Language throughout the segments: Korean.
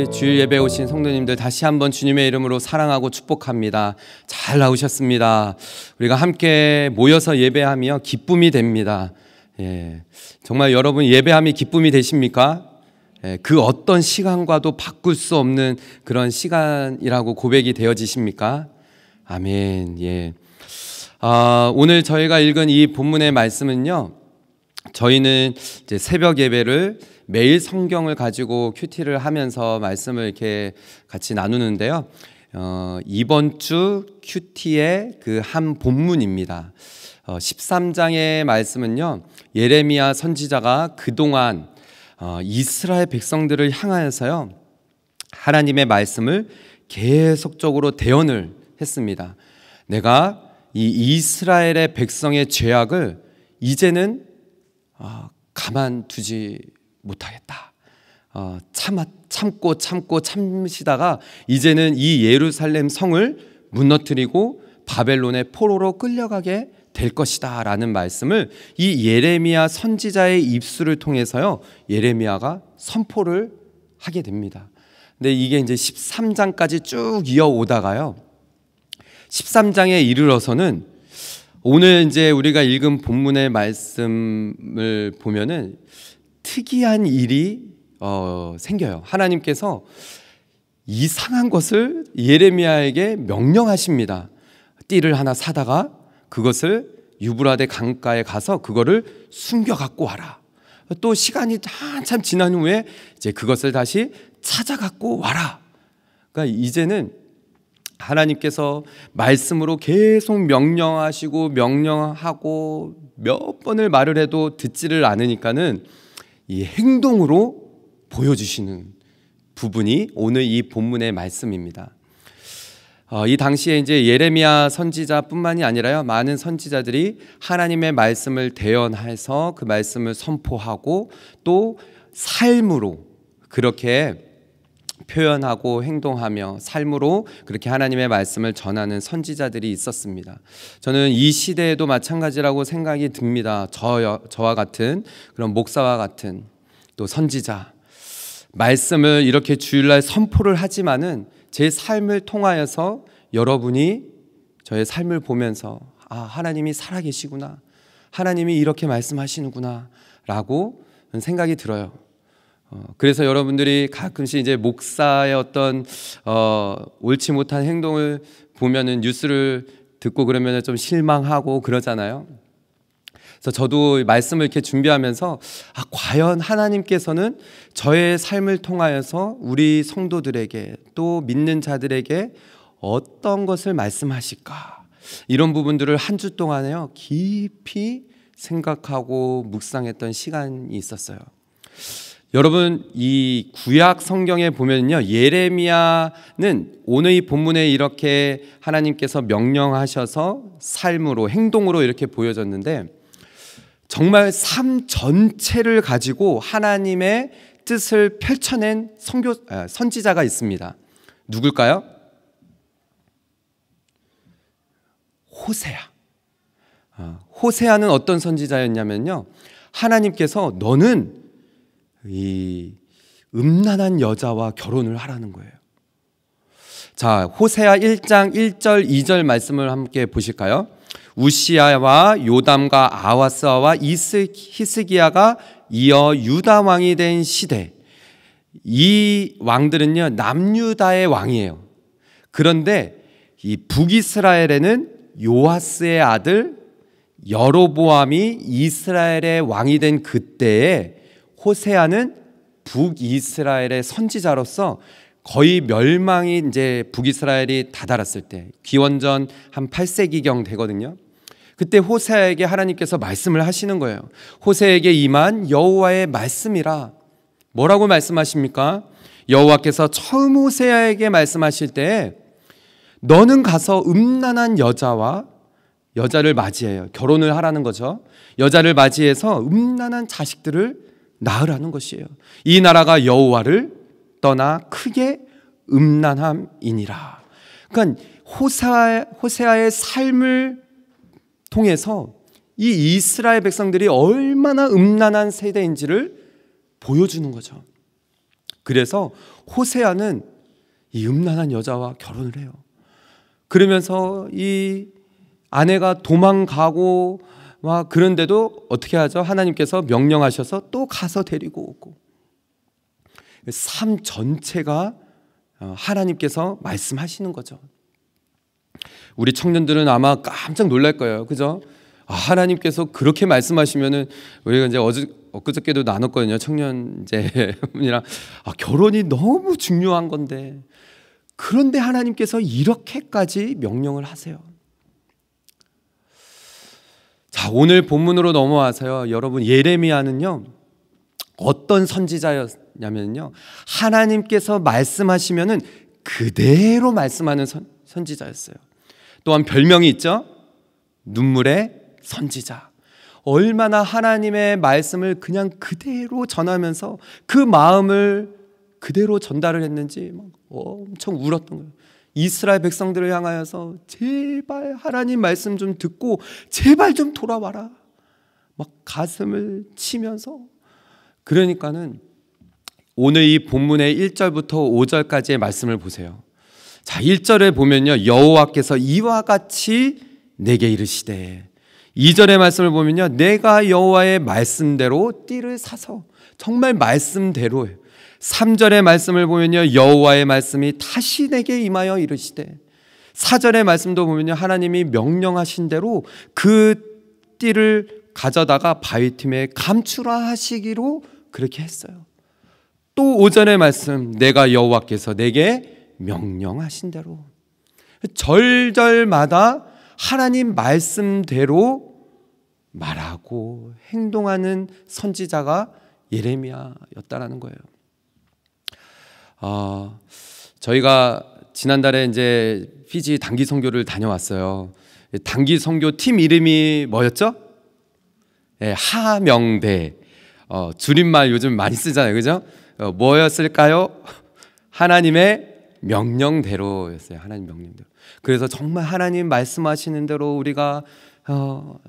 우리 주일 예배 오신 성도님들 다시 한번 주님의 이름으로 사랑하고 축복합니다. 잘 나오셨습니다. 우리가 함께 모여서 예배하며 기쁨이 됩니다. 정말 여러분 예배함이 기쁨이 되십니까? 그 어떤 시간과도 바꿀 수 없는 그런 시간이라고 고백이 되어지십니까? 아멘. 오늘 저희가 읽은 이 본문의 말씀은요, 저희는 이제 새벽 예배를 매일 성경을 가지고 큐티를 하면서 말씀을 이렇게 같이 나누는데요. 이번 주 큐티의 그 한 본문입니다. 13장의 말씀은요, 예레미야 선지자가 그동안 이스라엘 백성들을 향하여서요, 하나님의 말씀을 계속적으로 대언을 했습니다. 내가 이 이스라엘의 백성의 죄악을 이제는 가만두지 못하겠다. 참고 참으시다가 이제는 이 예루살렘 성을 무너뜨리고 바벨론의 포로로 끌려가게 될 것이다 라는 말씀을 이 예레미야 선지자의 입술을 통해서요, 예레미야가 선포를 하게 됩니다. 근데 이게 이제 13장까지 쭉 이어오다가요, 13장에 이르러서는 오늘 이제 우리가 읽은 본문의 말씀을 보면은 특이한 일이 생겨요. 하나님께서 이상한 것을 예레미야에게 명령하십니다. 띠를 하나 사다가 그것을 유브라데 강가에 가서 그거를 숨겨 갖고 와라. 또 시간이 한참 지난 후에 이제 그것을 다시 찾아 갖고 와라. 그러니까 이제는 하나님께서 말씀으로 계속 명령하시고 명령하고 몇 번을 말을 해도 듣지를 않으니까는 이 행동으로 보여주시는 부분이 오늘 이 본문의 말씀입니다. 이 당시에 이제 예레미야 선지자뿐만이 아니라요, 많은 선지자들이 하나님의 말씀을 대언해서 그 말씀을 선포하고 또 삶으로 그렇게 표현하고 행동하며 삶으로 그렇게 하나님의 말씀을 전하는 선지자들이 있었습니다. 저는 이 시대에도 마찬가지라고 생각이 듭니다. 저와 같은 그런 목사와 같은 또 선지자, 말씀을 이렇게 주일날 선포를 하지만은 제 삶을 통하여서 여러분이 저의 삶을 보면서 하나님이 살아계시구나, 하나님이 이렇게 말씀하시는구나 라고 생각이 들어요. 그래서 여러분들이 가끔씩 이제 목사의 어떤 옳지 못한 행동을 보면은 뉴스를 듣고 그러면은 좀 실망하고 그러잖아요. 그래서 저도 말씀을 이렇게 준비하면서 과연 하나님께서는 저의 삶을 통하여서 우리 성도들에게 또 믿는 자들에게 어떤 것을 말씀하실까, 이런 부분들을 한 주 동안에요 깊이 생각하고 묵상했던 시간이 있었어요. 여러분, 이 구약 성경에 보면요, 예레미야는 오늘 이 본문에 이렇게 하나님께서 명령하셔서 삶으로 행동으로 이렇게 보여졌는데, 정말 삶 전체를 가지고 하나님의 뜻을 펼쳐낸 선지자가 있습니다. 누굴까요? 호세아. 호세아는 어떤 선지자였냐면요, 하나님께서 너는 이 음란한 여자와 결혼을 하라는 거예요. 자, 호세아 1장 1절 2절 말씀을 함께 보실까요? 우시야와 요담과 아하스와 히스기야가 이어 유다 왕이 된 시대, 이 왕들은요 남유다의 왕이에요. 그런데 이 북이스라엘에는 요아스의 아들 여로보암이 이스라엘의 왕이 된 그때에 호세아는 북이스라엘의 선지자로서 거의 멸망이 이제 북이스라엘이 다다랐을 때, 기원전 한 8세기경 되거든요. 그때 호세아에게 하나님께서 말씀을 하시는 거예요. 호세아에게 임한 여호와의 말씀이라. 뭐라고 말씀하십니까? 여호와께서 처음 호세아에게 말씀하실 때 너는 가서 음란한 여자를 맞이해요. 결혼을 하라는 거죠. 여자를 맞이해서 음란한 자식들을 낳으라는 것이에요. 이 나라가 여호와를 떠나 크게 음란함이니라. 그러니까 호세아의 삶을 통해서 이 이스라엘 백성들이 얼마나 음란한 세대인지를 보여주는 거죠. 그래서 호세아는 이 음란한 여자와 결혼을 해요. 그러면서 이 아내가 도망가고 막 그런데도 어떻게 하죠? 하나님께서 명령하셔서 또 가서 데리고 오고, 삶 전체가 하나님께서 말씀하시는 거죠. 우리 청년들은 아마 깜짝 놀랄 거예요. 그죠? 하나님께서 그렇게 말씀하시면은, 우리가 이제 엊그저께도 나눴거든요. 청년제분이랑 결혼이 너무 중요한 건데, 그런데 하나님께서 이렇게까지 명령을 하세요. 자, 오늘 본문으로 넘어와서요. 여러분, 예레미야는요, 어떤 선지자였냐면요, 하나님께서 말씀하시면은 그대로 말씀하는 선지자였어요. 또한 별명이 있죠. 눈물의 선지자. 얼마나 하나님의 말씀을 그냥 그대로 전하면서 그 마음을 그대로 전달을 했는지 막 엄청 울었던 거예요. 이스라엘 백성들을 향하여서 제발 하나님 말씀 좀 듣고 제발 좀 돌아와라, 막 가슴을 치면서. 그러니까는 오늘 이 본문의 1절부터 5절까지의 말씀을 보세요. 자, 1절에 보면요, 여호와께서 이와 같이 내게 이르시되, 2절의 말씀을 보면요, 내가 여호와의 말씀대로 띠를 사서, 정말 말씀대로예요. 3절의 말씀을 보면요, 여호와의 말씀이 다시 내게 임하여 이르시되, 4절의 말씀도 보면요, 하나님이 명령하신 대로 그 띠를 가져다가 바위 틈에 감추라 하시기로 그렇게 했어요. 또 5절의 말씀, 내가 여호와께서 내게 명령하신 대로, 절절마다 하나님 말씀대로 말하고 행동하는 선지자가 예레미야였다라는 거예요. 저희가 지난달에 이제 피지 단기 선교를 다녀왔어요. 단기 선교 팀 이름이 뭐였죠? 하명대. 줄임말 요즘 많이 쓰잖아요, 그죠? 뭐였을까요? 하나님의 명령대로였어요. 하나님 명령대로. 그래서 정말 하나님 말씀하시는 대로 우리가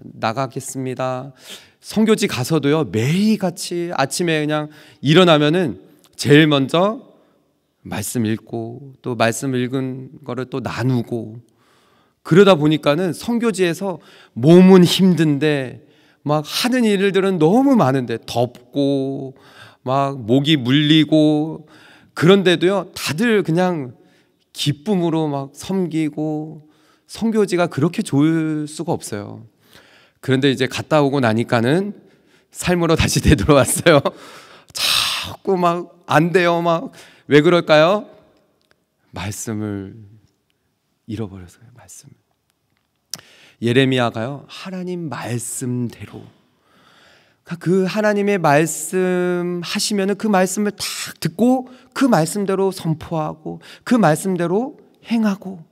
나가겠습니다. 선교지 가서도요, 매일같이 아침에 그냥 일어나면은 제일 먼저 말씀 읽고, 또 말씀 읽은 거를 또 나누고, 그러다 보니까는 선교지에서 몸은 힘든데 막 하는 일들은 너무 많은데, 덥고 막 목이 물리고, 그런데도요 다들 그냥 기쁨으로 막 섬기고, 선교지가 그렇게 좋을 수가 없어요. 그런데 이제 갔다 오고 나니까는 삶으로 다시 되돌아왔어요. 자꾸 막 안 돼요. 막 왜 그럴까요? 말씀을 잃어버려서요. 말씀. 예레미야가요, 하나님 말씀대로, 그 하나님의 말씀 하시면은 그 말씀을 딱 듣고 그 말씀대로 선포하고 그 말씀대로 행하고,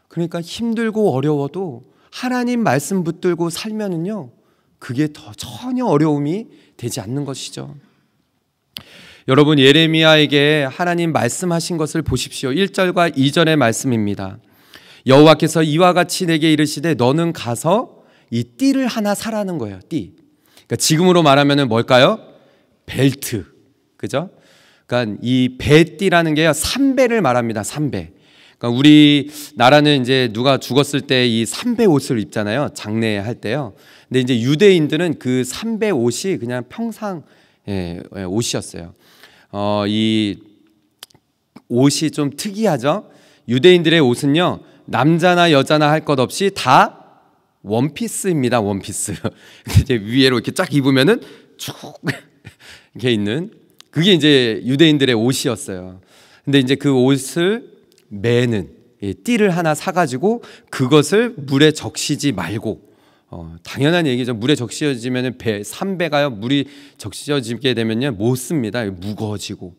그러니까 힘들고 어려워도 하나님 말씀 붙들고 살면은요, 그게 더 전혀 어려움이 되지 않는 것이죠. 여러분, 예레미야에게 하나님 말씀하신 것을 보십시오. 1절과 2절의 말씀입니다. 여호와께서 이와 같이 내게 이르시되 너는 가서 이 띠를 하나 사라는 거예요. 띠. 그러니까 지금으로 말하면은 뭘까요? 벨트. 그죠? 그러니까 이 배띠라는 게요, 삼배를 말합니다. 삼배. 그러니까 우리 나라는 이제 누가 죽었을 때 이 삼배 옷을 입잖아요. 장례할 때요. 근데 이제 유대인들은 그 삼배 옷이 그냥 평상 옷이었어요. 이 옷이 좀 특이하죠. 유대인들의 옷은요, 남자나 여자나 할 것 없이 다 원피스입니다. 원피스. 이제 위에로 이렇게 쫙 입으면은 쭉 이렇게 있는, 그게 이제 유대인들의 옷이었어요. 근데 이제 그 옷을 매는 띠를 하나 사가지고 그것을 물에 적시지 말고, 당연한 얘기죠. 물에 적셔지면 삼배가요, 물이 적셔지게 되면요 못 씁니다. 무거워지고,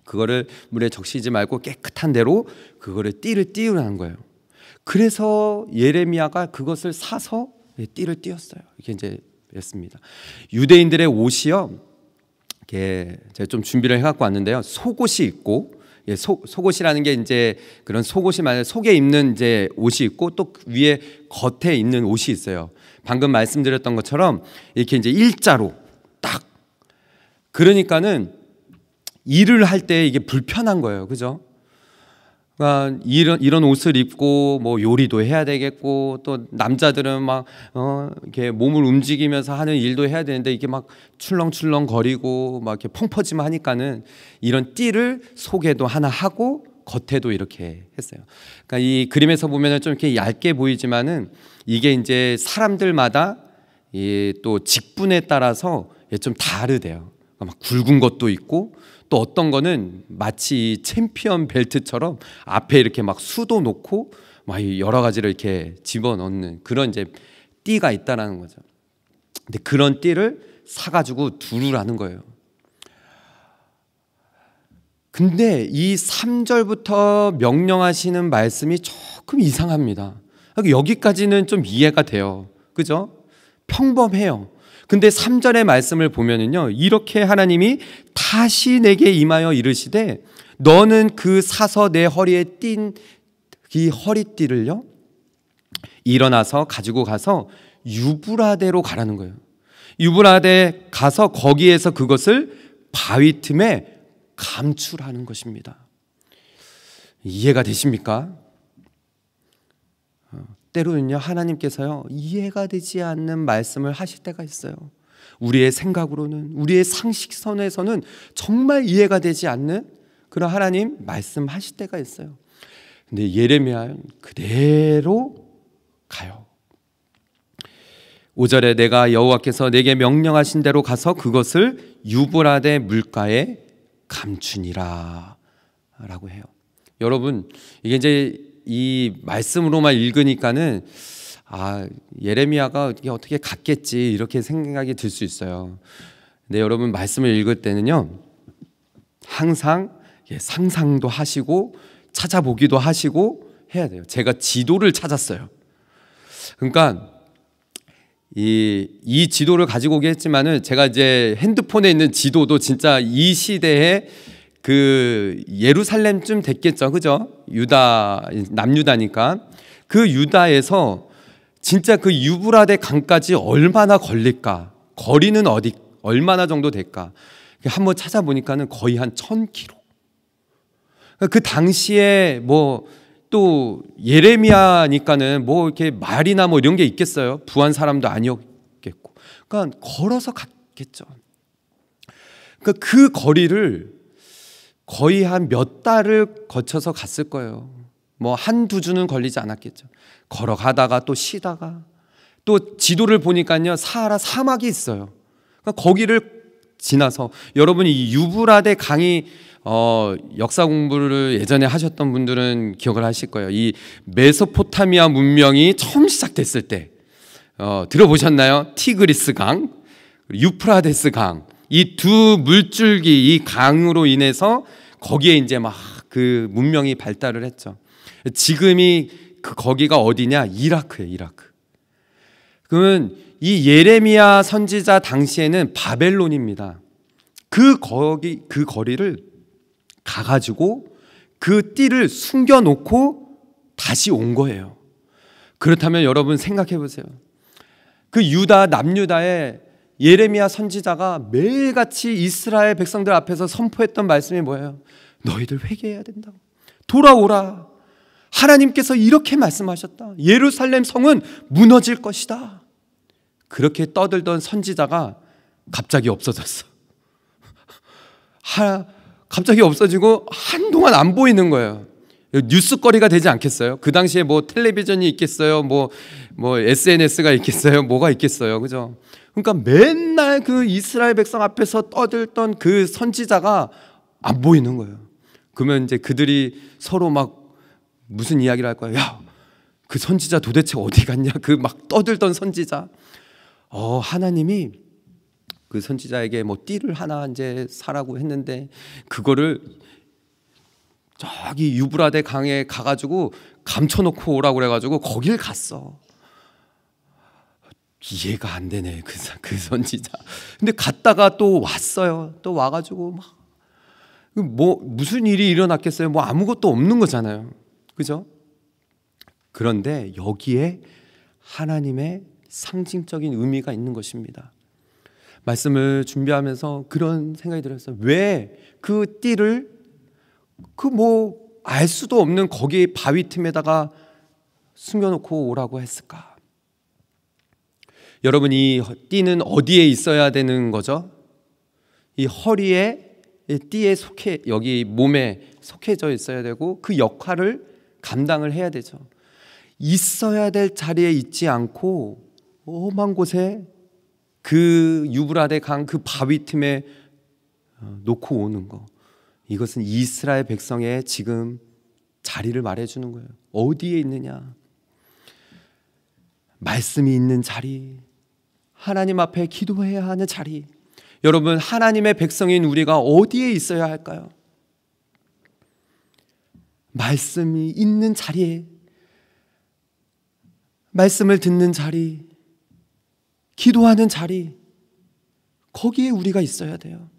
그거를 물에 적시지 말고 깨끗한 데로 그거를 띠를 띄우라는 거예요. 그래서 예레미야가 그것을 사서 띠를 띄웠어요. 이게 이제 했습니다. 유대인들의 옷이요, 이게 제가 좀 준비를 해갖고 왔는데요, 속옷이 있고, 속옷이라는 게 이제 그런 속옷이 만약 속에 입는 이제 옷이 있고, 또 위에 겉에 입는 옷이 있어요. 방금 말씀드렸던 것처럼 이렇게 이제 일자로 딱. 그러니까는 일을 할 때 이게 불편한 거예요. 그죠? 그러니까 이런 옷을 입고 뭐 요리도 해야 되겠고, 또 남자들은 막 이렇게 몸을 움직이면서 하는 일도 해야 되는데 이게 막 출렁출렁 거리고 막 이렇게 펑퍼짐 하니까는 이런 띠를 속에도 하나 하고 겉에도 이렇게 했어요. 그러니까 이 그림에서 보면은 좀 이렇게 얇게 보이지만은 이게 이제 사람들마다 또 직분에 따라서 좀 다르대요. 그러니까 막 굵은 것도 있고, 또 어떤 거는 마치 챔피언 벨트처럼 앞에 이렇게 막 수도 놓고 막 여러 가지를 이렇게 집어넣는 그런 이제 띠가 있다라는 거죠. 근데 그런 띠를 사가지고 두르라는 거예요. 근데 이 3절부터 명령하시는 말씀이 조금 이상합니다. 여기까지는 좀 이해가 돼요. 그죠? 평범해요. 근데 3절의 말씀을 보면은요, 이렇게 하나님이 다시 내게 임하여 이르시되 너는 그 사서 내 허리에 띈 이 허리띠를요 일어나서 가지고 가서 유브라데로 가라는 거예요. 유브라데 가서 거기에서 그것을 바위 틈에 감추라는 것입니다. 이해가 되십니까? 때로는요, 하나님께서요, 이해가 되지 않는 말씀을 하실 때가 있어요. 우리의 생각으로는, 우리의 상식선에서는 정말 이해가 되지 않는 그런 하나님 말씀하실 때가 있어요. 근데 예레미야는 그대로 가요. 5절에 내가 여호와께서 내게 명령하신 대로 가서 그것을 유브라데 물가에 감추니라 라고 해요. 여러분, 이게 이제 이 말씀으로만 읽으니까는 예레미야가 어떻게 갔겠지 이렇게 생각이 들 수 있어요. 근데 여러분, 말씀을 읽을 때는요 항상 상상도 하시고 찾아보기도 하시고 해야 돼요. 제가 지도를 찾았어요. 그러니까 이 지도를 가지고 오긴 했지만은 제가 이제 핸드폰에 있는 지도도 진짜 이 시대에 그 예루살렘쯤 됐겠죠. 그죠? 남유다니까. 그 유다에서 진짜 그 유브라데 강까지 얼마나 걸릴까? 거리는 얼마나 정도 될까? 한번 찾아보니까는 거의 한 1000km. 그 당시에 뭐 또 예레미야니까는 뭐 이렇게 말이나 뭐 이런 게 있겠어요? 부한 사람도 아니었겠고. 그러니까 걸어서 갔겠죠. 그러니까 그 거리를 거의 한 몇 달을 거쳐서 갔을 거예요. 뭐 한두 주는 걸리지 않았겠죠. 걸어가다가 또 쉬다가 또 지도를 보니까요 사하라 사막이 있어요. 그러니까 거기를 지나서 여러분이 이 유브라데 강이 역사 공부를 예전에 하셨던 분들은 기억을 하실 거예요. 이 메소포타미아 문명이 처음 시작됐을 때 들어보셨나요? 티그리스 강, 유프라데스 강, 이 두 물줄기 이 강으로 인해서 거기에 이제 막 그 문명이 발달을 했죠. 지금이 거기가 어디냐? 이라크예요, 이라크. 그러면 이 예레미야 선지자 당시에는 바벨론입니다. 그 거리를 가가지고 그 띠를 숨겨놓고 다시 온 거예요. 그렇다면 여러분 생각해 보세요. 그 남유다에 예레미야 선지자가 매일같이 이스라엘 백성들 앞에서 선포했던 말씀이 뭐예요? 너희들 회개해야 된다고. 돌아오라. 하나님께서 이렇게 말씀하셨다. 예루살렘 성은 무너질 것이다. 그렇게 떠들던 선지자가 갑자기 없어졌어. 갑자기 없어지고 한동안 안 보이는 거예요. 뉴스거리가 되지 않겠어요? 그 당시에 뭐 텔레비전이 있겠어요? 뭐 SNS가 있겠어요? 뭐가 있겠어요? 그죠? 그러니까 맨날 그 이스라엘 백성 앞에서 떠들던 그 선지자가 안 보이는 거예요. 그러면 이제 그들이 서로 막 무슨 이야기를 할 거예요? 야, 그 선지자 도대체 어디 갔냐? 그 막 떠들던 선지자. 하나님이 그 선지자에게 뭐 띠를 하나 이제 사라고 했는데 그거를 저기 유브라데 강에 가가지고 감춰놓고 오라고 그래가지고 거길 갔어. 이해가 안 되네 그 선지자. 근데 갔다가 또 왔어요. 또 와가지고 뭐 무슨 일이 일어났겠어요? 뭐 아무것도 없는 거잖아요. 그죠? 그런데 여기에 하나님의 상징적인 의미가 있는 것입니다. 말씀을 준비하면서 그런 생각이 들었어요. 왜 그 띠를 알 수도 없는 거기 바위 틈에다가 숨겨놓고 오라고 했을까? 여러분, 이 띠는 어디에 있어야 되는 거죠? 이 허리에 띠에 여기 몸에 속해져 있어야 되고 그 역할을 감당을 해야 되죠. 있어야 될 자리에 있지 않고 험한 곳에 그 유브라데 강 그 바위 틈에 놓고 오는 거, 이것은 이스라엘 백성의 지금 자리를 말해주는 거예요. 어디에 있느냐? 말씀이 있는 자리, 하나님 앞에 기도해야 하는 자리. 여러분, 하나님의 백성인 우리가 어디에 있어야 할까요? 말씀이 있는 자리에, 말씀을 듣는 자리, 기도하는 자리, 거기에 우리가 있어야 돼요.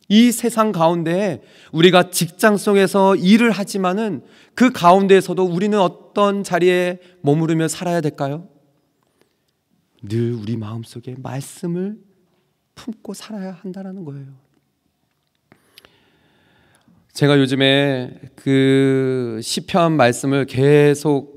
이 세상 가운데 우리가 직장 속에서 일을 하지만은 그 가운데에서도 우리는 어떤 자리에 머무르며 살아야 될까요? 늘 우리 마음속에 말씀을 품고 살아야 한다는 거예요. 제가 요즘에 그 시편 말씀을 계속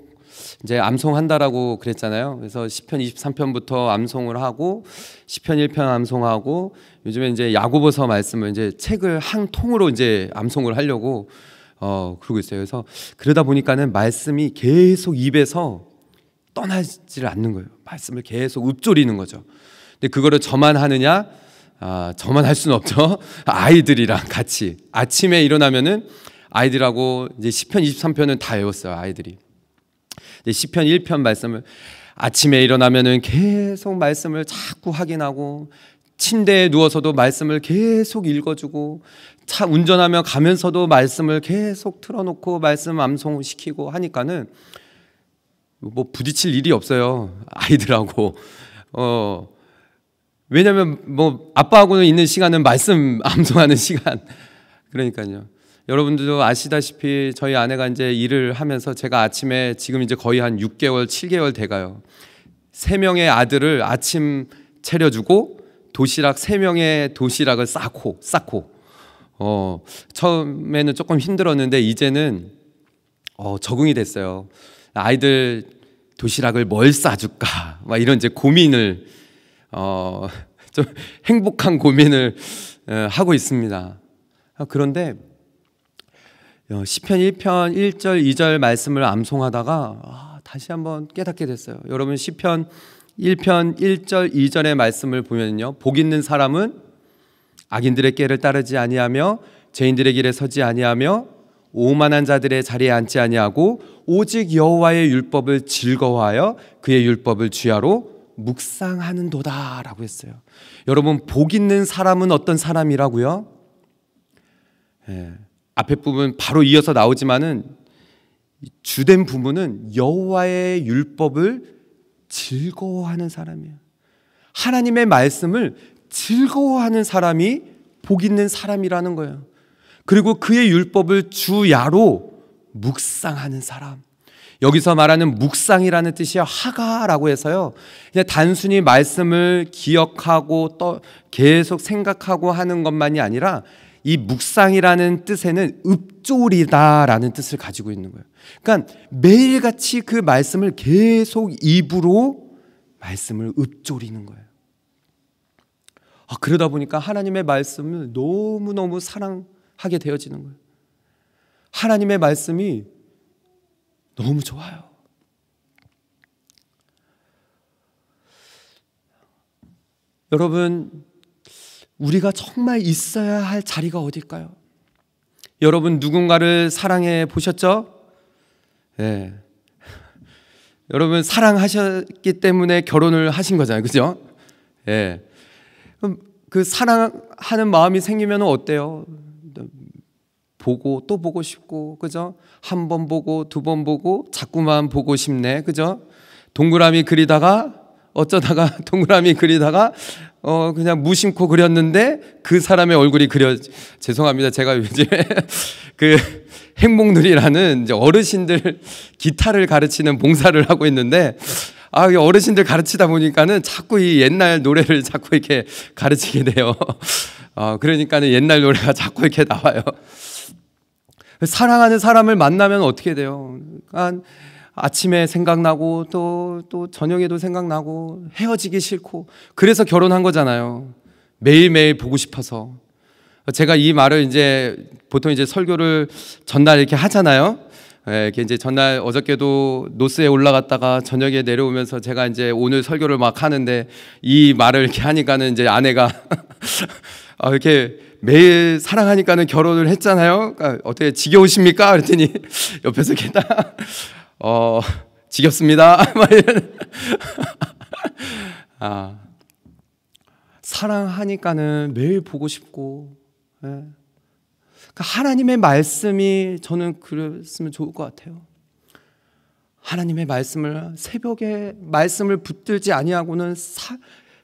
이제 암송한다라고 그랬잖아요. 그래서 시편 23편부터 암송을 하고 시편 1편 암송하고 요즘에 이제 야고보서 말씀을 이제 책을 한 통으로 이제 암송을 하려고 그러고 있어요. 그래서 그러다 보니까는 말씀이 계속 입에서 떠나지를 않는 거예요. 말씀을 계속 읊조리는 거죠. 근데 그거를 저만 하느냐? 저만 할 수는 없죠. 아이들이랑 같이 아침에 일어나면은 아이들하고 이제 시편 23편은 다 외웠어요. 아이들이. 시편 1편 말씀을 아침에 일어나면은 계속 말씀을 자꾸 확인하고 침대에 누워서도 말씀을 계속 읽어주고 차 운전하며 가면서도 말씀을 계속 틀어놓고 말씀 암송시키고 하니까는 뭐 부딪힐 일이 없어요. 아이들하고. 왜냐면 뭐 아빠하고는 있는 시간은 말씀 암송하는 시간. 그러니까요. 여러분들도 아시다시피 저희 아내가 이제 일을 하면서 제가 아침에 지금 이제 거의 한 6개월, 7개월 돼가요. 3명의 아들을 아침 차려주고 도시락 3명의 도시락을 쌓고 처음에는 조금 힘들었는데 이제는 적응이 됐어요. 아이들 도시락을 뭘 싸줄까 막 이런 이제 고민을 좀 행복한 고민을 하고 있습니다. 그런데 시편 1편 1절 2절 말씀을 암송하다가 다시 한번 깨닫게 됐어요. 여러분, 시편 1편 1절 2절의 말씀을 보면요, 복 있는 사람은 악인들의 꾀를 따르지 아니하며 죄인들의 길에 서지 아니하며 오만한 자들의 자리에 앉지 아니하고 오직 여호와의 율법을 즐거워하여 그의 율법을 주야로 묵상하는도다 라고 했어요. 여러분, 복 있는 사람은 어떤 사람이라고요? 앞에 부분 바로 이어서 나오지만은 주된 부분은 여호와의 율법을 즐거워하는 사람이에요. 하나님의 말씀을 즐거워하는 사람이 복 있는 사람이라는 거예요. 그리고 그의 율법을 주야로 묵상하는 사람. 여기서 말하는 묵상이라는 뜻이 하가라고 해서요, 그냥 단순히 말씀을 기억하고 또 계속 생각하고 하는 것만이 아니라 이 묵상이라는 뜻에는 읊조리다라는 뜻을 가지고 있는 거예요. 그러니까 매일같이 그 말씀을 계속 입으로 말씀을 읊조리는 거예요. 그러다 보니까 하나님의 말씀을 너무너무 사랑하게 되어지는 거예요. 하나님의 말씀이 너무 좋아요. 여러분, 우리가 정말 있어야 할 자리가 어딜까요? 여러분, 누군가를 사랑해 보셨죠? 네. 여러분, 사랑하셨기 때문에 결혼을 하신 거잖아요. 그죠? 네. 그럼 그 사랑하는 마음이 생기면 어때요? 보고 또 보고 싶고, 그죠? 한 번 보고 두 번 보고 자꾸만 보고 싶네. 그죠? 동그라미 그리다가 어쩌다가 동그라미 그리다가 그냥 무심코 그렸는데 그 사람의 얼굴이 죄송합니다. 제가 요즘에 그 행복누리라는 이제 어르신들 기타를 가르치는 봉사를 하고 있는데 이 어르신들 가르치다 보니까는 자꾸 이 옛날 노래를 자꾸 이렇게 가르치게 돼요. 그러니까는 옛날 노래가 자꾸 이렇게 나와요. 사랑하는 사람을 만나면 어떻게 돼요? 그러니까 아침에 생각나고 또 저녁에도 생각나고 헤어지기 싫고 그래서 결혼한 거잖아요. 매일매일 보고 싶어서. 제가 이 말을 이제 보통 이제 설교를 전날 이렇게 하잖아요. 이렇게 이제 전날 어저께도 노스에 올라갔다가 저녁에 내려오면서 제가 이제 오늘 설교를 막 하는데 이 말을 이렇게 하니까는 이제 아내가 이렇게 매일 사랑하니까는 결혼을 했잖아요. 그러니까 어떻게 지겨우십니까? 그랬더니 옆에서 이렇게 딱 지겹습니다. 막 이런. 사랑하니까는 매일 보고 싶고. 그러니까 하나님의 말씀이 저는 그랬으면 좋을 것 같아요. 하나님의 말씀을 새벽에 말씀을 붙들지 아니하고는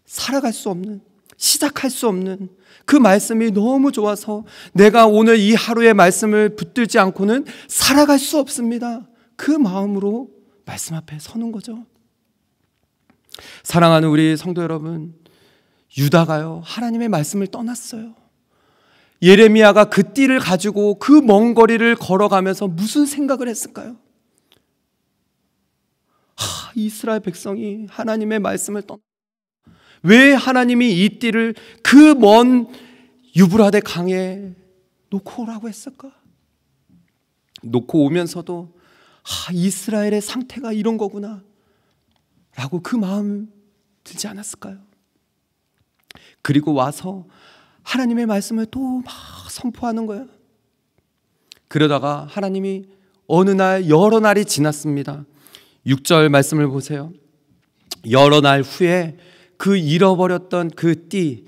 살아갈 수 없는, 시작할 수 없는 그 말씀이 너무 좋아서 내가 오늘 이 하루의 말씀을 붙들지 않고는 살아갈 수 없습니다. 그 마음으로 말씀 앞에 서는 거죠. 사랑하는 우리 성도 여러분, 유다가요 하나님의 말씀을 떠났어요. 예레미야가 그 띠를 가지고 그 먼 거리를 걸어가면서 무슨 생각을 했을까요? 이스라엘 백성이 하나님의 말씀을 왜 하나님이 이 띠를 그 먼 유브라데 강에 놓고 오라고 했을까? 놓고 오면서도 이스라엘의 상태가 이런 거구나 라고 그 마음 들지 않았을까요? 그리고 와서 하나님의 말씀을 또 막 선포하는 거예요. 그러다가 하나님이 어느 날 여러 날이 지났습니다. 6절 말씀을 보세요. 여러 날 후에 그 잃어버렸던 그 띠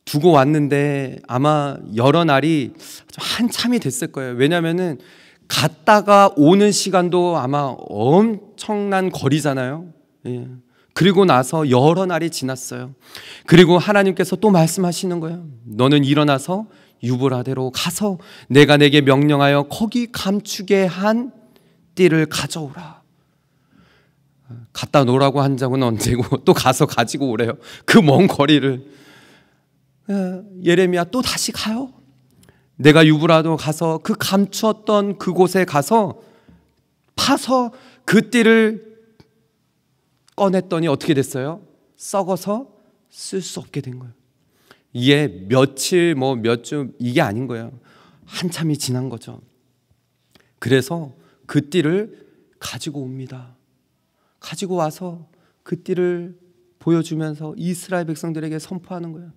두고 왔는데 아마 여러 날이 한참이 됐을 거예요. 왜냐하면은 갔다가 오는 시간도 아마 엄청난 거리잖아요. 예. 그리고 나서 여러 날이 지났어요. 그리고 하나님께서 또 말씀하시는 거예요. 너는 일어나서 유브라데로 가서 내가 내게 명령하여 거기 감추게 한 띠를 가져오라. 갖다 놓으라고 한 적은 언제고 또 가서 가지고 오래요. 그 먼 거리를. 예레미야 또 다시 가요. 내가 유브라데로 가서 그 감추었던 그곳에 가서 파서 그 띠를 꺼냈더니 어떻게 됐어요? 썩어서 쓸 수 없게 된 거예요. 이게 며칠 몇 주 이게 아닌 거예요. 한참이 지난 거죠. 그래서 그 띠를 가지고 옵니다. 가지고 와서 그 띠를 보여주면서 이스라엘 백성들에게 선포하는 거예요.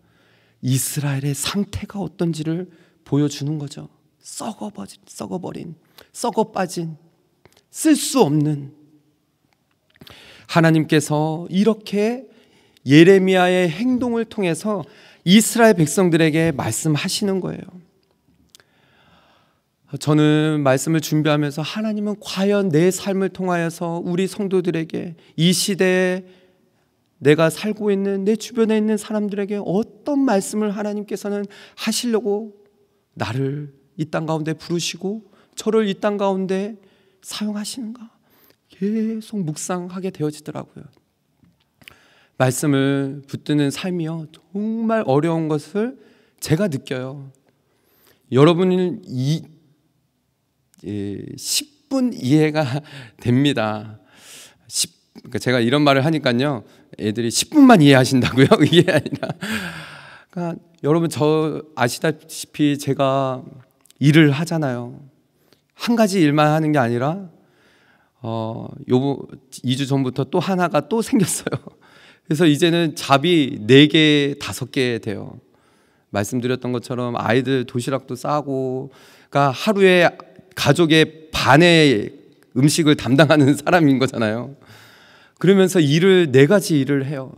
이스라엘의 상태가 어떤지를 보여주는 거죠. 썩어버린, 썩어빠진, 쓸 수 없는. 하나님께서 이렇게 예레미야의 행동을 통해서 이스라엘 백성들에게 말씀하시는 거예요. 저는 말씀을 준비하면서 하나님은 과연 내 삶을 통하여서 우리 성도들에게 이 시대에 내가 살고 있는 내 주변에 있는 사람들에게 어떤 말씀을 하나님께서는 하시려고 나를 이 땅 가운데 부르시고 저를 이 땅 가운데 사용하시는가 계속 묵상하게 되어지더라고요. 말씀을 붙드는 삶이요 정말 어려운 것을 제가 느껴요. 여러분은 10분 이해가 됩니다. 그러니까 제가 이런 말을 하니까요 애들이 10분만 이해하신다고요? 이게 아니라 그러니까 여러분 저 아시다시피 제가 일을 하잖아요. 한 가지 일만 하는 게 아니라 2주 전부터 또 하나가 또 생겼어요. 그래서 이제는 잡이 4개, 5개 돼요. 말씀드렸던 것처럼 아이들 도시락도 싸고, 그러니까 하루에 가족의 반의 음식을 담당하는 사람인 거잖아요. 그러면서 일을 4가지 일을 해요.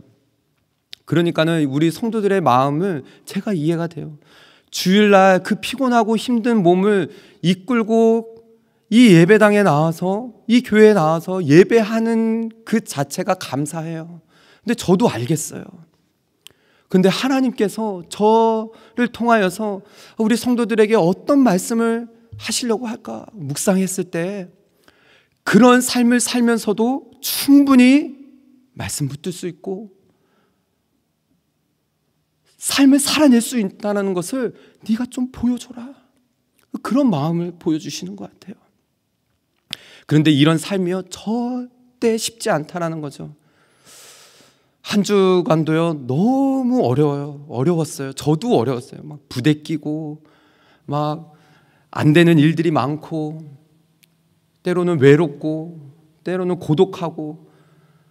그러니까는 우리 성도들의 마음을 제가 이해가 돼요. 주일날 그 피곤하고 힘든 몸을 이끌고 이 예배당에 나와서 이 교회에 나와서 예배하는 그 자체가 감사해요. 근데 저도 알겠어요. 근데 하나님께서 저를 통하여서 우리 성도들에게 어떤 말씀을 하시려고 할까 묵상했을 때 그런 삶을 살면서도 충분히 말씀 붙들 수 있고 삶을 살아낼 수 있다는 것을 네가 좀 보여줘라. 그런 마음을 보여주시는 것 같아요. 그런데 이런 삶이요 절대 쉽지 않다라는 거죠. 한 주간도요 너무 어려웠어요. 저도 어려웠어요. 막 부대끼고 막 안 되는 일들이 많고 때로는 외롭고 때로는 고독하고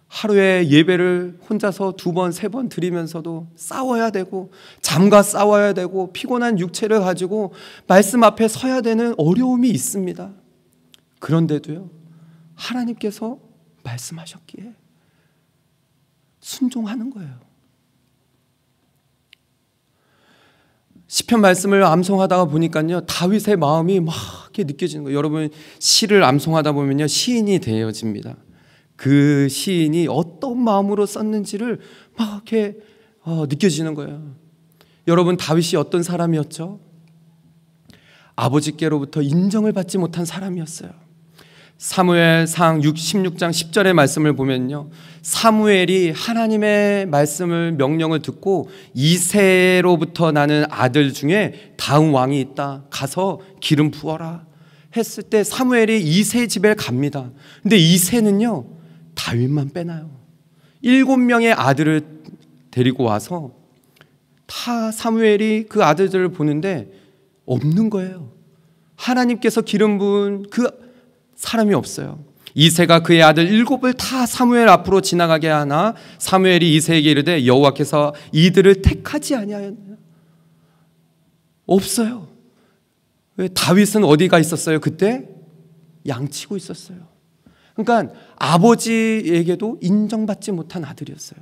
하루에 예배를 혼자서 2번, 3번 드리면서도 싸워야 되고 잠과 싸워야 되고 피곤한 육체를 가지고 말씀 앞에 서야 되는 어려움이 있습니다. 그런데도요 하나님께서 말씀하셨기에 순종하는 거예요. 시편 말씀을 암송하다가 보니까요 다윗의 마음이 막 이렇게 느껴지는 거예요. 여러분 시를 암송하다 보면요 시인이 되어집니다. 그 시인이 어떤 마음으로 썼는지를 막 이렇게 느껴지는 거예요. 여러분 다윗이 어떤 사람이었죠? 아버지께로부터 인정을 받지 못한 사람이었어요. 사무엘상 16장 10절의 말씀을 보면요 사무엘이 하나님의 말씀을 명령을 듣고 이새로부터 나는 아들 중에 다음 왕이 있다. 가서 기름 부어라 했을 때 사무엘이 이새 집에 갑니다. 근데 이새는요 다윗만 빼놔요. 7명의 아들을 데리고 와서 다 사무엘이 그 아들들을 보는데 없는 거예요. 하나님께서 기름 부은 그 사람이 없어요. 이새가 그의 아들 7을 다 사무엘 앞으로 지나가게 하나 사무엘이 이새에게 이르되 여호와께서 이들을 택하지 아니하였느냐. 없어요. 왜? 다윗은 어디가 있었어요? 그때 양치고 있었어요. 그러니까 아버지에게도 인정받지 못한 아들이었어요.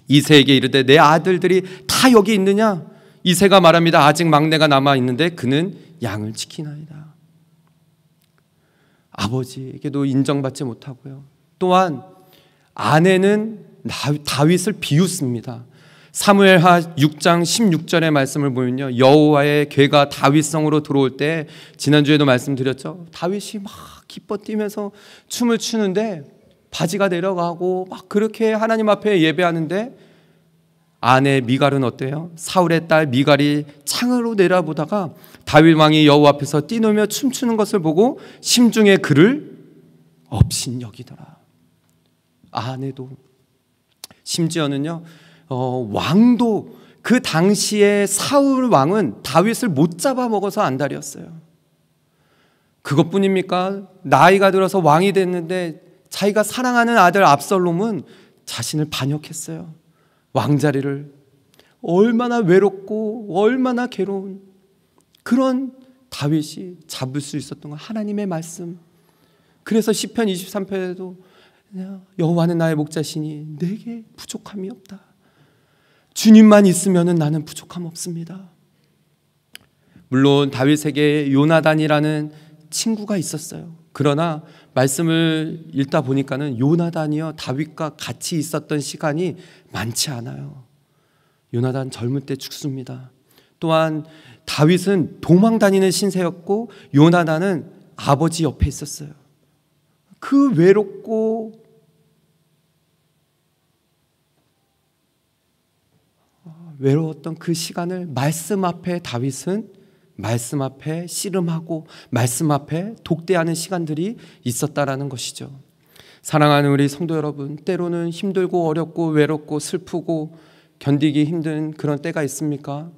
이새에게 이르되 내 아들들이 다 여기 있느냐? 이새가 말합니다. 아직 막내가 남아 있는데 그는 양을 지키나이다. 아버지에게도 인정받지 못하고요. 또한 아내는 다윗을 비웃습니다. 사무엘하 6장 16절의 말씀을 보면요 여호와의 괴가 다윗성으로 들어올 때 지난주에도 말씀드렸죠. 다윗이 막 기뻐 뛰면서 춤을 추는데 바지가 내려가고 막 그렇게 하나님 앞에 예배하는데 아내 미갈은 어때요? 사울의 딸 미갈이 창으로 내려보다가 다윗 왕이 여호와 앞에서 뛰놀며 춤추는 것을 보고 심중에 그를 업신여기더라. 아내도 심지어는요 왕도 그 당시에 사울 왕은 다윗을 못 잡아먹어서 안달이었어요. 그것뿐입니까? 나이가 들어서 왕이 됐는데 자기가 사랑하는 아들 압살롬은 자신을 반역했어요. 왕자리를. 얼마나 외롭고 얼마나 괴로운 그런 다윗이 잡을 수 있었던 건 하나님의 말씀. 그래서 시편 23편에도 여호와는 나의 목자시니 내게 부족함이 없다. 주님만 있으면 나는 부족함 없습니다. 물론 다윗에게 요나단이라는 친구가 있었어요. 그러나 말씀을 읽다 보니까는 요나단이요 다윗과 같이 있었던 시간이 많지 않아요. 요나단 젊을 때 죽습니다. 또한 다윗은 도망 다니는 신세였고 요나단은 아버지 옆에 있었어요. 그 외롭고 외로웠던 그 시간을 말씀 앞에 다윗은 말씀 앞에 씨름하고 말씀 앞에 독대하는 시간들이 있었다라는 것이죠. 사랑하는 우리 성도 여러분, 때로는 힘들고 어렵고 외롭고 슬프고 견디기 힘든 그런 때가 있습니까?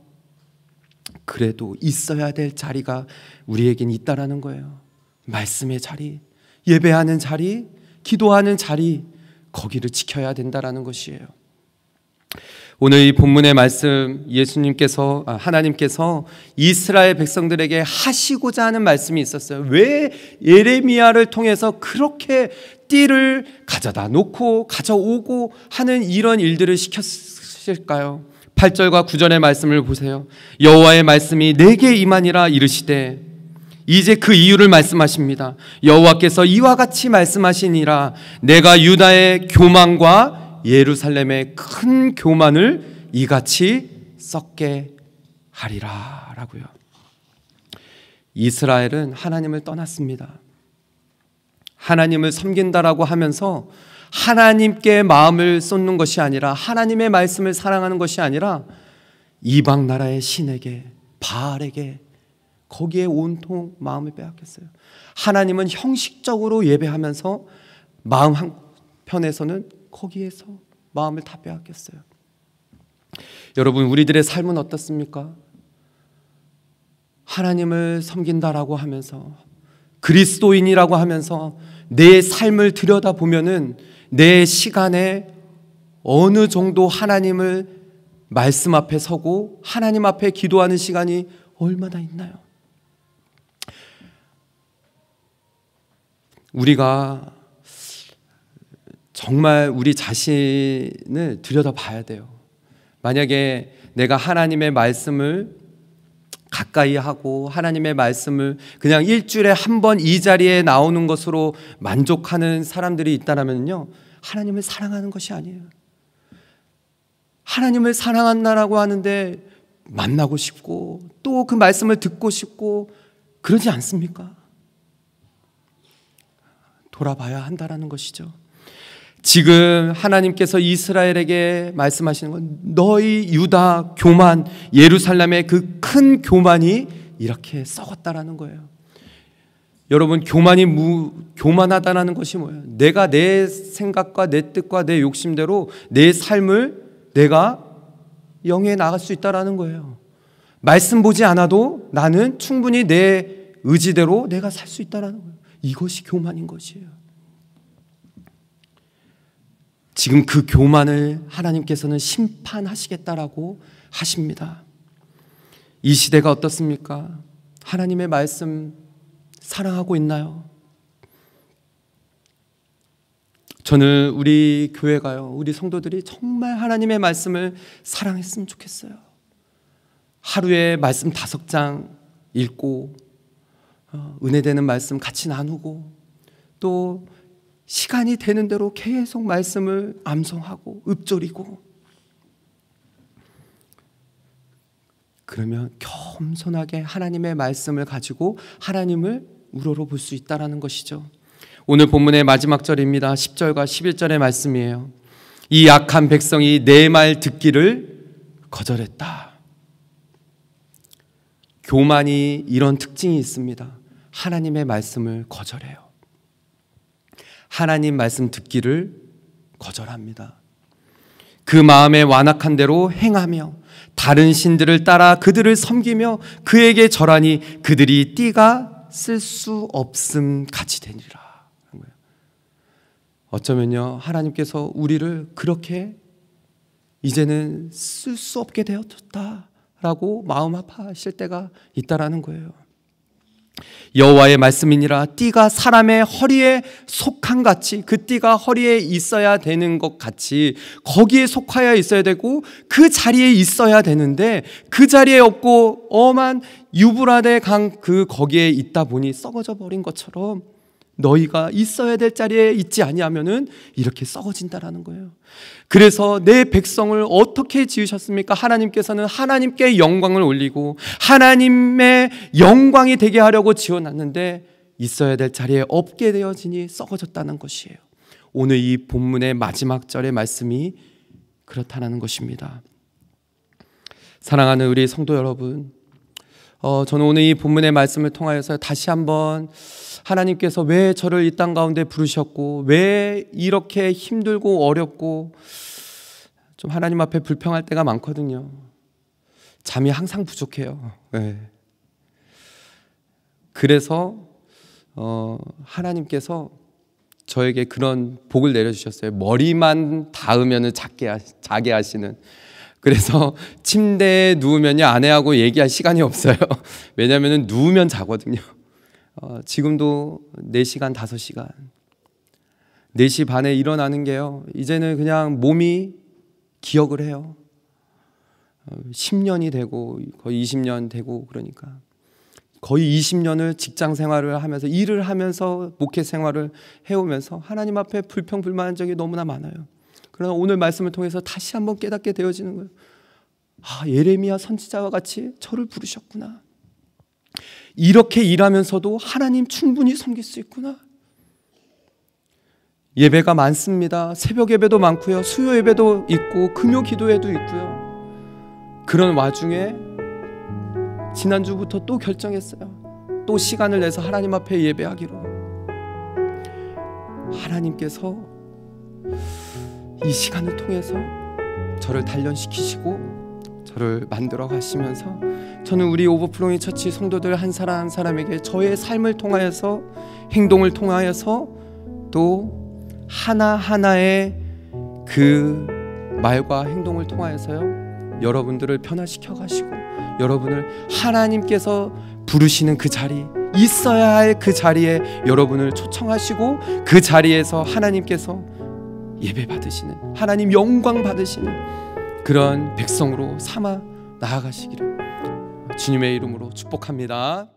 그래도 있어야 될 자리가 우리에겐 있다라는 거예요. 말씀의 자리, 예배하는 자리, 기도하는 자리, 거기를 지켜야 된다라는 것이에요. 오늘 이 본문의 말씀 하나님께서 이스라엘 백성들에게 하시고자 하는 말씀이 있었어요. 왜 예레미야를 통해서 그렇게 띠를 가져다 놓고 가져오고 하는 이런 일들을 시켰을까요? 8절과 9절의 말씀을 보세요. 여호와의 말씀이 내게 임하니라 이르시되, 이제 그 이유를 말씀하십니다. 여호와께서 이와 같이 말씀하시니라, 내가 유다의 교만과 예루살렘의 큰 교만을 이같이 썩게 하리라 라고요. 이스라엘은 하나님을 떠났습니다. 하나님을 섬긴다라고 하면서 하나님께 마음을 쏟는 것이 아니라, 하나님의 말씀을 사랑하는 것이 아니라 이방 나라의 신에게, 바알에게, 거기에 온통 마음을 빼앗겼어요. 하나님은 형식적으로 예배하면서 마음 한편에서는 거기에서 마음을 다 빼앗겼어요. 여러분, 우리들의 삶은 어떻습니까? 하나님을 섬긴다라고 하면서, 그리스도인이라고 하면서 내 삶을 들여다보면은 내 시간에 어느 정도 하나님을 말씀 앞에 서고 하나님 앞에 기도하는 시간이 얼마나 있나요? 우리가 정말 우리 자신을 들여다봐야 돼요. 만약에 내가 하나님의 말씀을 가까이 하고 하나님의 말씀을 그냥 일주일에 한 번 이 자리에 나오는 것으로 만족하는 사람들이 있다면요, 하나님을 사랑하는 것이 아니에요. 하나님을 사랑한다라고 하는데 만나고 싶고 또 그 말씀을 듣고 싶고 그러지 않습니까? 돌아봐야 한다라는 것이죠. 지금 하나님께서 이스라엘에게 말씀하시는 건 너희 유다 교만, 예루살렘의 그 큰 교만이 이렇게 썩었다라는 거예요. 여러분, 교만하다라는 것이 뭐예요? 내가 내 생각과 내 뜻과 내 욕심대로 내 삶을 내가 영위해 나갈 수 있다라는 거예요. 말씀 보지 않아도 나는 충분히 내 의지대로 내가 살 수 있다라는 거예요. 이것이 교만인 것이에요. 지금 그 교만을 하나님께서는 심판하시겠다라고 하십니다. 이 시대가 어떻습니까? 하나님의 말씀 사랑하고 있나요? 저는 우리 교회가요, 우리 성도들이 정말 하나님의 말씀을 사랑했으면 좋겠어요. 하루에 말씀 5장 읽고 은혜되는 말씀 같이 나누고 또 시간이 되는 대로 계속 말씀을 암송하고 읊조리고, 그러면 겸손하게 하나님의 말씀을 가지고 하나님을 우러러볼 수 있다는 것이죠. 오늘 본문의 마지막 절입니다. 10절과 11절의 말씀이에요. 이 악한 백성이 내 말 듣기를 거절했다. 교만이 이런 특징이 있습니다. 하나님의 말씀을 거절해요. 하나님 말씀 듣기를 거절합니다. 그 마음에 완악한 대로 행하며 다른 신들을 따라 그들을 섬기며 그에게 절하니 그들이 띠가 쓸 수 없음 같이 되니라. 어쩌면요, 하나님께서 우리를 그렇게 이제는 쓸 수 없게 되었다라고 마음 아파하실 때가 있다라는 거예요. 여호와의 말씀이니라. 띠가 사람의 허리에 속한 같이, 그 띠가 허리에 있어야 되는 것 같이 거기에 속하여 있어야 되고 그 자리에 있어야 되는데 그 자리에 없고 엄한 유브라데 강 그 거기에 있다 보니 썩어져 버린 것처럼 너희가 있어야 될 자리에 있지 아니하면은 이렇게 썩어진다라는 거예요. 그래서 내 백성을 어떻게 지으셨습니까? 하나님께서는 하나님께 영광을 올리고 하나님의 영광이 되게 하려고 지어놨는데 있어야 될 자리에 없게 되어지니 썩어졌다는 것이에요. 오늘 이 본문의 마지막 절의 말씀이 그렇다는 것입니다. 사랑하는 우리 성도 여러분, 저는 오늘 이 본문의 말씀을 통하여서 다시 한번 하나님께서 왜 저를 이 땅 가운데 부르셨고 왜 이렇게 힘들고 어렵고 좀 하나님 앞에 불평할 때가 많거든요. 잠이 항상 부족해요. 네. 그래서 하나님께서 저에게 그런 복을 내려주셨어요. 머리만 닿으면 자게 하시는. 그래서 침대에 누우면요, 아내하고 얘기할 시간이 없어요. 왜냐하면 누우면 자거든요. 지금도 4시간, 5시간 4시 반에 일어나는 게요, 이제는 그냥 몸이 기억을 해요. 10년이 되고 거의 20년 되고 그러니까 거의 20년을 직장 생활을 하면서 일을 하면서 목회 생활을 해오면서 하나님 앞에 불평불만한 적이 너무나 많아요. 그러나 오늘 말씀을 통해서 다시 한번 깨닫게 되어지는 거예요. 아, 예레미야 선지자와 같이 저를 부르셨구나. 이렇게 일하면서도 하나님 충분히 섬길 수 있구나. 예배가 많습니다. 새벽 예배도 많고요, 수요 예배도 있고 금요 기도회도 있고요. 그런 와중에 지난주부터 또 결정했어요. 또 시간을 내서 하나님 앞에 예배하기로. 하나님께서 이 시간을 통해서 저를 단련시키시고 저를 만들어 가시면서 저는 우리 오버플로잉 처치 성도들 한 사람 한 사람에게 저의 삶을 통하여서, 행동을 통하여서, 또 하나하나의 그 말과 행동을 통하여서요, 여러분들을 변화시켜 가시고 여러분을 하나님께서 부르시는 그 자리, 있어야 할 그 자리에 여러분을 초청하시고 그 자리에서 하나님께서 예배 받으시는, 하나님 영광 받으시는 그런 백성으로 삼아 나아가시기를 주님의 이름으로 축복합니다.